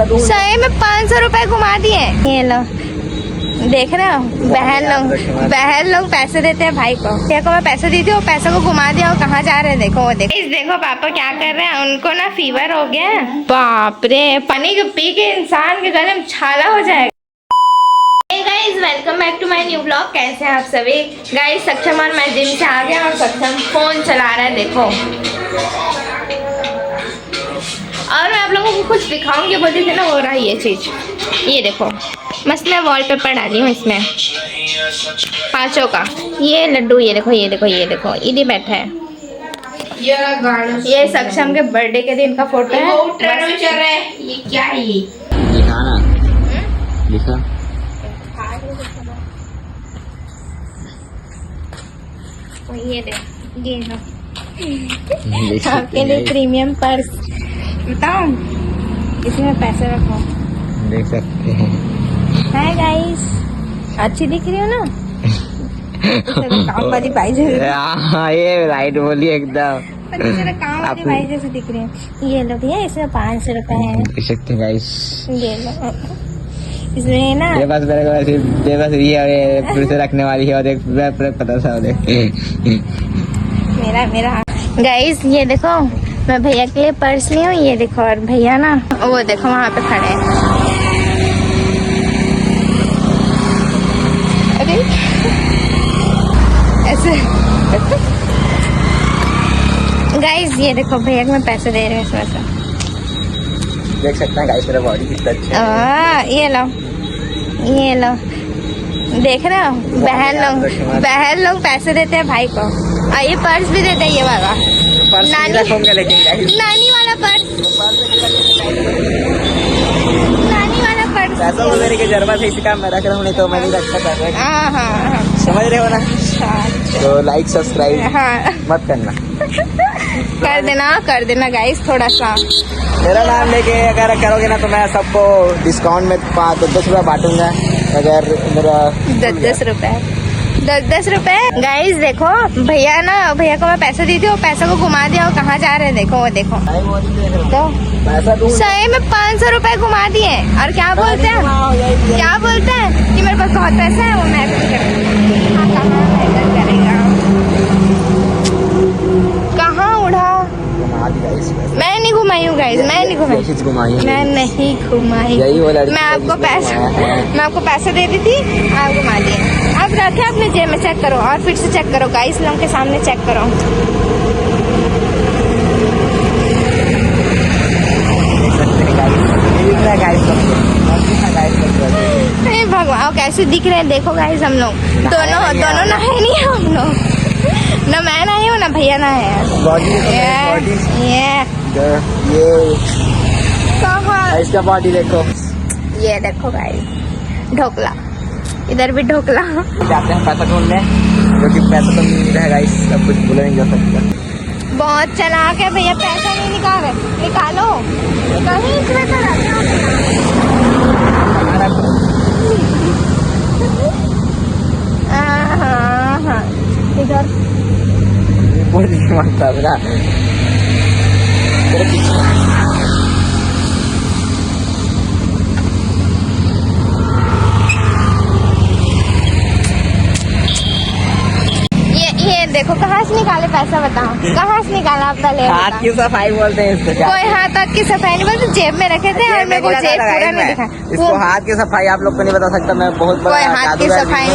सही में 500 रुपए घुमा दिए। ये लो देख रहे हो, बहन लोग पैसे देते हैं भाई को। क्या को मैं पैसे दी थी, वो पैसे को घुमा दिया। वो कहाँ जा रहे हैं देखो, वो देखो पापा क्या कर रहे हैं। उनको ना फीवर हो गया है। बाप रे, पानी के पी के इंसान के गले में छाला हो जाएगा। Hey guys, welcome back to my new blog. कैसे हैं आप सभी गाइस। सक्षम और मैं जिम से आ गया और सक्षम फोन चला रहा है देखो। और मैं आप लोगों को कुछ दिखाऊंगी बोलती थी ना, हो रहा है ये चीज। ये देखो मस्त मैं वॉलपेपर डाली हूँ इसमें 5 का। ये लड्डू, ये देखो ये देखो ये देखो, इधर बैठा है। ये सक्षम के बर्थडे के दिन का फोटो है। ये क्या है ये दिखाना दिखा। ये दे, ये लो आपके लिए प्रीमियम पर्स। बताओ इसमें पैसे रखो, देख सकते हैं। हाय गाइस, अच्छी दिख रही हो ना। काम वाली भाई जैसे, हाँ ये राइट बोली एकदम। काम वाली भाई जैसे दिख रही है। ये लो भैया, इसमें 500 रुपए है। देख सकते हैं गाइस। ये लो, इसमें ना ये बस मेरे को ऐसे बस ये फिर से रखने वाली है और एक पता था मेरा गाइस। ये देखो मैं भैया के लिए पर्स ली हूँ। ये देखो, और भैया ना वो देखो वहाँ पे खड़े हैं। अरे ऐसे गाइस, ये देखो भैया को मैं पैसे दे रही हूँ इसमें से। देख सकते हैं गाइस मेरा बॉडी कितना अच्छा है। ये लो देख रहे हो, बहन लोग पैसे देते हैं भाई को। और ये पर्स भी देते हैं, ये वाला नानी वाला पर्स। नानी वाला पर्स पैसा मेरे की जरूरत है, इसी काम में रख रहा हूँ, नहीं तो मैं नहीं रखता पैसा। हाँ समझ रहे हो ना। तो लाइक सब्सक्राइब मत करना। कर देना गाइस थोड़ा सा। मेरा नाम लेके अगर करोगे ना तो मैं सबको डिस्काउंट में 10 रुपये बांटूंगा। अगर मेरा 10 रुपए गाइस। देखो भैया को मैं पैसे दी थी, वो पैसे को घुमा दिया। वो कहाँ जा रहे हैं देखो, वो देखो तो सही में 500 रुपए घुमा दिए। और क्या बोलते हैं कि मेरे पास बहुत पैसा है, वो मैं कहाँ उड़ा। मैं नहीं घुमाई हूँ गाइस, मैं नहीं घुमाई। मैं आपको पैसे दे दी थी, आप घुमा दिए। आप रखे अपने जेब में, चेक करो और फिर से चेक करो गाइस, लोगों के सामने चेक करो। भगवान कैसे दिख रहे हैं देखो गाइस। हम लोग दोनों ना है, नहीं हम लोग ना, मैं ना हूँ ना भैया ना है। इसका बॉडी देखो। ये देखो गाइस, ढोकला, इधर भी ढोकला। जाते हैं पैसा ढूंढने, क्योंकि पैसा तो नहीं रहेगा गाइस, सब कुछ भूला नहीं जा सकता। बहुत चालाक है भैया, पैसा नहीं निकालो। कहीं इसमें तो हाँ इधर ये देखो, कहाँ से निकाले पैसा बताओ, कहाँ से निकाला आप पहले। हाथ की सफाई बोलते हैं इसको। कोई हाथ की सफाई नहीं बोलते, जेब में रखे थे और मेरे को जेब पूरा नहीं दिखा। इसको हाथ की सफाई आप लोग को नहीं बता सकता, मैं बहुत बड़ा कोई हाथ की सफाई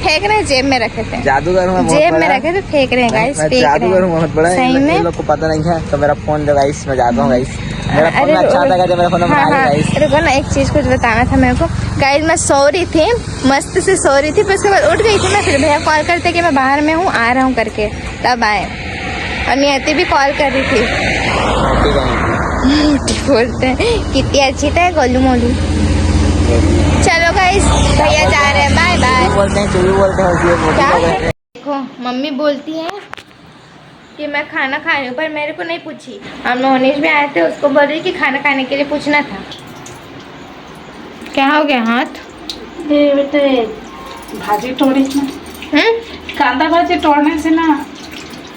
फेंक रहे जेब में रखे थे। जादूगर हूँ, जेब में रखे थे, फेंक रहे हैं गाइस। जादूगर हूँ बहुत बड़ा, सही में लोग को पता नहीं है। तो मेरा फोन जो गाइस मैं जाता हूँ गाइस, मेरा फोन अच्छा था जब मेरा फोन बना लिया गाइस। रुको ना, एक चीज कुछ बताना था मेरे को गाइस। मैं सो रही थी, मस्त से सो रही थी, फिर उसके बाद उठ गई थी मैं। फिर भैया कॉल करते कि मैं बाहर में हूँ, आ रहा हूँ करके, तब आए। और नियति भी कॉल कर रही थी। बोलते हैं कितनी अच्छी था गोलू मोलू। चलो गाइस, भैया जा रहे हैं, बाय बाय। बोलते हैं देखो मम्मी बोलती है कि मैं खाना खा रही हूँ, पर मेरे को नहीं पूछी। हम मोनिश भी आए थे, उसको बोल रही कि खाना खाने के लिए पूछना था। क्या हो गया हाथ? बेटे भाजी तोड़ी कांदा भाजी तोड़ने से ना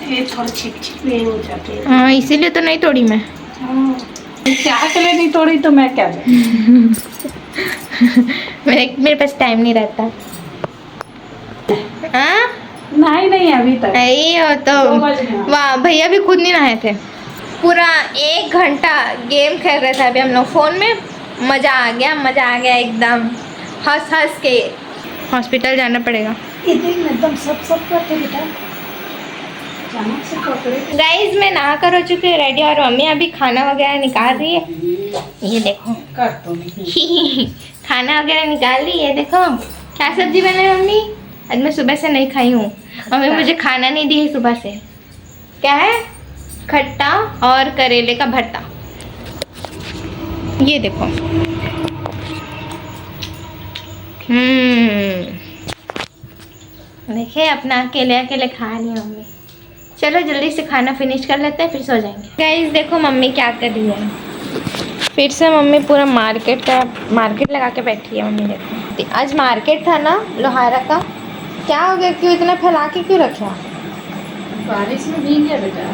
ये थोड़ी छिप छिप हो जाती है। हाँ इसीलिए तो नहीं तोड़ी मैं। चाय के लिए नहीं तोड़ी तो मैं क्या करूं? मेरे पास टाइम नहीं रहता। हाँ नहीं अभी तक नहीं हो तो 2 बज गए। वाह, भैया भी खुद नहीं नहाए थे। पूरा 1 घंटा गेम खेल रहे थे अभी हम लोग फोन में। मजा आ गया एकदम। हंस के हॉस्पिटल जाना पड़ेगा। एकदम सब करते बेटा। अचानक से कपड़े गाइस मैं नहा कर हो चुकी हूँ रेडी, और मम्मी अभी खाना वगैरह निकाल रही है। ये देखो कर तो नहीं। खाना वगैरह निकाल रही है। देखो क्या सब्जी बनाई मम्मी। आज मैं सुबह से नहीं खाई हूँ, मम्मी मुझे खाना नहीं दी है सुबह से। क्या है? खट्टा और करेले का भरता। ये देखो। देखिए अपना अकेले अकेले खा रही है मम्मी। चलो जल्दी से खाना फिनिश कर लेते हैं, फिर सो जाएंगे। गाइस देखो मम्मी क्या कर रही है। फिर से मम्मी पूरा मार्केट लगा के बैठी है। मम्मी देखो आज मार्केट था ना लोहारा का। क्या हो गया, क्यों इतना फैला के क्यों रखा? बारिश में भीग गया बेटा।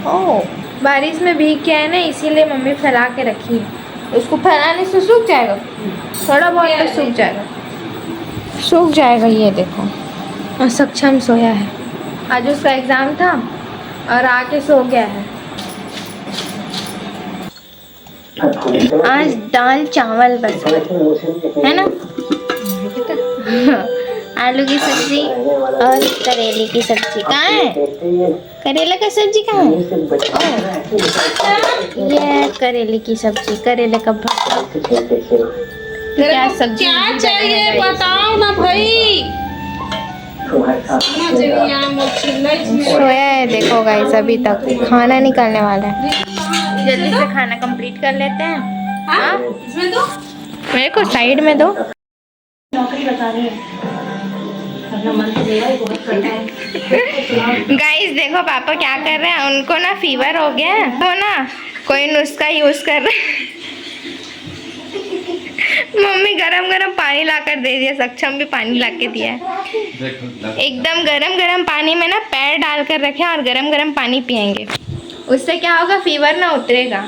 ओह बारिश में भीग गया है ना, इसीलिए मम्मी फैला के रखी है। उसको फैलाने से सूख जाएगा, थोड़ा बहुत तो सूख जाएगा। ये देखो और सक्षम सोया है। आज उसका एग्ज़ाम था और आके सो गया है। आज दाल चावल बस है ना। आलू की सब्जी और करेले की सब्जी। कहाँ है करेले का सब्जी? कहाँ है? ये करेले की सब्जी, करेले का भरता। क्या सब्जी क्या चाहिए बताओ ना भाई। सोया है देखो गाइस, अभी तक खाना निकालने वाला है। जल्दी से खाना कंप्लीट कर लेते हैं। हाँ इसमें दो। मेरे को साइड में दो। नौकरी बता रही है। गाइस देखो पापा क्या कर रहे हैं। उनको ना फीवर हो गया है तो ना कोई नुस्खा यूज कर रहे हैं। मम्मी गरम पानी लाकर दे दिया। सक्षम भी पानी ला के दिया है। एकदम गरम पानी में ना पैर डाल कर रखे और गरम पानी पियेंगे। उससे क्या होगा, फीवर ना उतरेगा।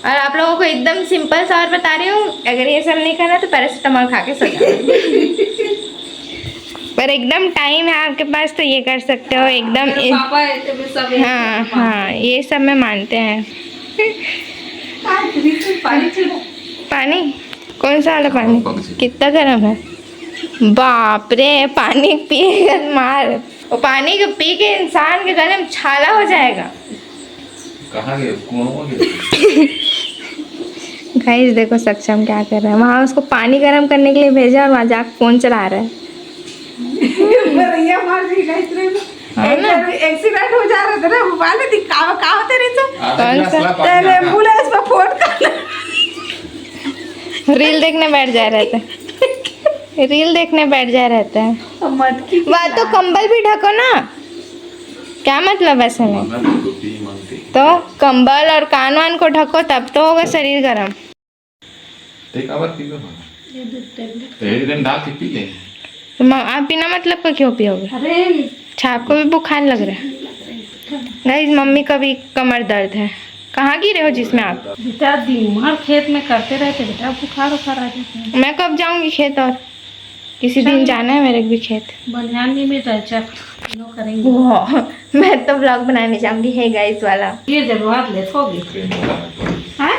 और आप लोगों को एकदम सिंपल सा और बता रही हूँ, अगर ये सब नहीं करना तो पैरासीटामोल खा के सो जाओ। पर एकदम टाइम है आपके पास तो ये कर सकते हो एकदम। पापा है तो सब। हाँ ये सब में मानते हैं। पानी कौन सा वाला पानी? कितना गर्म है? बाप रे, पानी पिएगा मार। वो पानी को पी के इंसान के गले में छाला हो जाएगा। कहाँ गए? कुआं गए? गाइस देखो सक्षम क्या कर रहा है। वहाँ उसको पानी गर्म करने के लिए भेजा और वहाँ जाकर फोन चला रहा है। हाँ ना? एक्सीडेंट हो जा रहा था ना, वाले दिखावा का होते रहे तो कौन सा? तेरे एम्बुलेंस में फोन करना। रील देखने बैठ जा रहता है। रील देखने बैठ जा रहता है। मत की वह तो कंबल भी ढको ना। क्या मतलब ऐसे में? तो कंबल और कान वान को ढको तब तो होगा शरीर गर्म। तो आप बिना मतलब का क्यों पियोगे? अरे अच्छा आपको भी बुखार लग रहा है। गाइस मम्मी का भी कमर दर्द है। कहाँ गिरे हो जिसमें आप? बेटा दिन भर खेत में करते रहते बेटा, बुखार आ जाता है। मैं कब जाऊंगी खेत? और किसी दिन जाना है मेरे भी खेत। बनियान नहीं मिल रहा है, चल लो करेंगे। वाह, मैं तो व्लॉग बनाने जाऊंगी। है गाइस वाला ये जब हाथ ले थोगी हाँ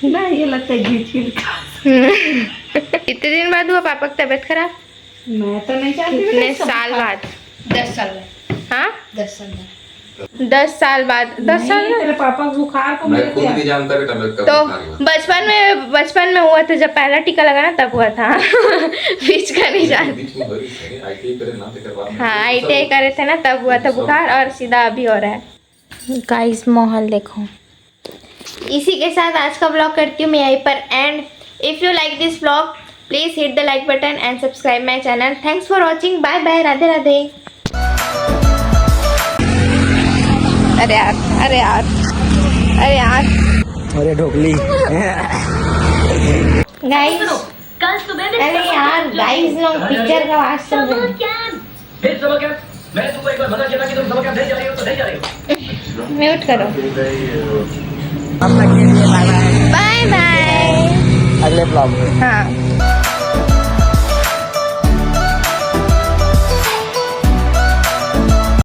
ना, ये लगता है घी छिलका। कितने दिन बाद हुआ पापा की तबीयत खराब? मैं तो नहीं चाहती। कितने साल बाद? 10 साल में। हाँ 10 साल में। 10 साल बाद। 10 साल नहीं, में तेरे पापा को बुखार को मैं मिल खुद गया। नहीं जानता कि तबीयत कब तो बुखार हुआ। बचपन में हुआ था जब पहला टीका लगा ना, तब हुआ था। बीच का नहीं जानती। बीच में हुई है, ITI करे ना तो करवा में। हाँ ITI करे थे ना, तब हुआ था बुखार और सीधा अभी हो रहा है। गाइस माहौल देखो। इसी के साथ आज का व्लॉग करती हूँ मैं यहीं पर end. If you like this vlog please hit the like button and subscribe my channel. Thanks for watching. Bye bye. Radhe Radhe. अरे यार अरे यार अरे यार अरे ढोकली गाइस, अरे यार गाइस लोग पिक्चर का आवाज चल रहा है। फिर समझ क्या? मैं तुमको एक बार मना किया था कि तुम समझ क्या नहीं जा रही हो तो नहीं जा रही हो। म्यूट करो. अब तक के लिए बाय बाय. Bye bye. अगले ब्लॉग में. हाँ.